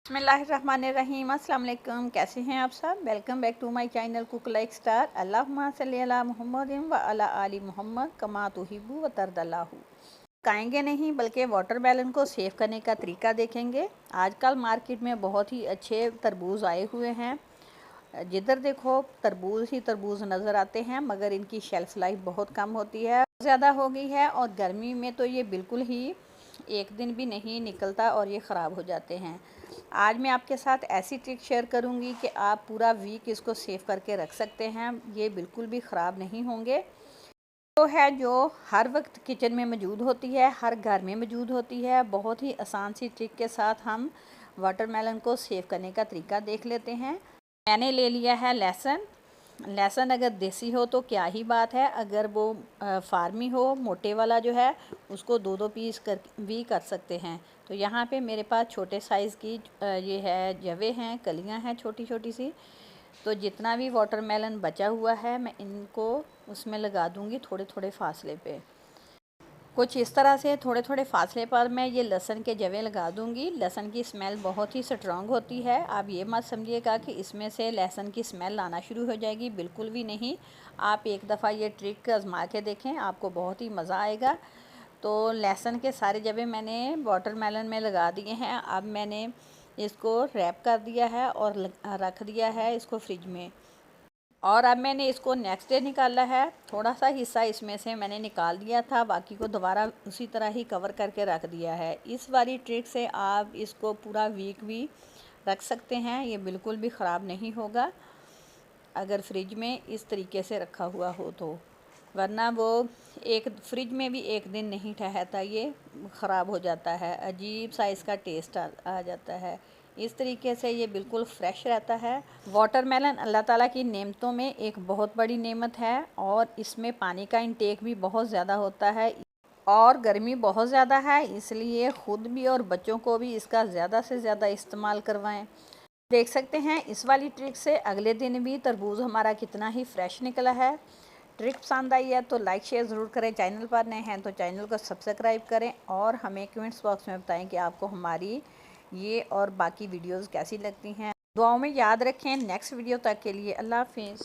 बिस्मिल्लाहिर्रहमानिर्रहीम। अस्सलाम वालेकुम। कैसे हैं आप सब? Welcome back to my channel cook like star. अल्लाहुम्मा सल्ली अला मुहम्मदिन व अला आलि मुहम्मद कमा तुहिब्बु व तरदल्लाहु। खाएंगे नहीं बल्कि वाटरमेलन को सेव करने का तरीका देखेंगे। आजकल मार्केट में बहुत ही अच्छे तरबूज आए हुए हैं। जिधर देखो तरबूज ही तरबूज नज़र आते हैं, मगर इनकी शेल्फ लाइफ बहुत कम होती है, ज़्यादा हो गई है। और गर्मी में तो ये बिल्कुल ही एक दिन भी नहीं निकलता और ये ख़राब हो जाते हैं। आज मैं आपके साथ ऐसी ट्रिक शेयर करूंगी कि आप पूरा वीक इसको सेव करके रख सकते हैं, ये बिल्कुल भी ख़राब नहीं होंगे। तो है जो हर वक्त किचन में मौजूद होती है, हर घर में मौजूद होती है। बहुत ही आसान सी ट्रिक के साथ हम वाटरमेलन को सेव करने का तरीका देख लेते हैं। मैंने ले लिया है लहसुन। लहसुन अगर देसी हो तो क्या ही बात है, अगर वो फार्मी हो मोटे वाला जो है उसको दो दो पीस कर भी कर सकते हैं। तो यहाँ पे मेरे पास छोटे साइज़ की ये है जवे हैं, कलियाँ हैं छोटी छोटी सी। तो जितना भी वाटरमेलन बचा हुआ है मैं इनको उसमें लगा दूँगी थोड़े थोड़े फासले पे। कुछ इस तरह से थोड़े थोड़े फासले पर मैं ये लहसुन के जवे लगा दूंगी। लहसुन की स्मेल बहुत ही स्ट्रॉन्ग होती है। आप ये मत समझिएगा कि इसमें से लहसुन की स्मेल आना शुरू हो जाएगी, बिल्कुल भी नहीं। आप एक दफ़ा ये ट्रिक आजमा के देखें, आपको बहुत ही मज़ा आएगा। तो लहसुन के सारे जवे मैंने वाटरमेलन में लगा दिए हैं। अब मैंने इसको रैप कर दिया है और रख दिया है इसको फ्रिज में। और अब मैंने इसको नेक्स्ट डे निकाला है। थोड़ा सा हिस्सा इसमें से मैंने निकाल दिया था, बाकी को दोबारा उसी तरह ही कवर करके रख दिया है। इस वाली ट्रिक से आप इसको पूरा वीक भी रख सकते हैं, ये बिल्कुल भी ख़राब नहीं होगा अगर फ्रिज में इस तरीके से रखा हुआ हो तो। वरना वो एक फ्रिज में भी एक दिन नहीं ठहरता, ये ख़राब हो जाता है, अजीब सा इसका टेस्ट आ जाता है। इस तरीके से ये बिल्कुल फ्रेश रहता है। वाटरमेलन अल्लाह ताला की नेमतों में एक बहुत बड़ी नेमत है और इसमें पानी का इंटेक भी बहुत ज़्यादा होता है और गर्मी बहुत ज़्यादा है, इसलिए ख़ुद भी और बच्चों को भी इसका ज़्यादा से ज़्यादा इस्तेमाल करवाएं। देख सकते हैं इस वाली ट्रिक से अगले दिन भी तरबूज हमारा कितना ही फ्रेश निकला है। ट्रिक पसंद आई है तो लाइक शेयर ज़रूर करें। चैनल पर नए हैं तो चैनल को सब्सक्राइब करें और हमें कमेंट्स बॉक्स में बताएं कि आपको हमारी ये और बाकी वीडियोस कैसी लगती हैं। दुआओं में याद रखें। नेक्स्ट वीडियो तक के लिए अल्लाह हाफिज़।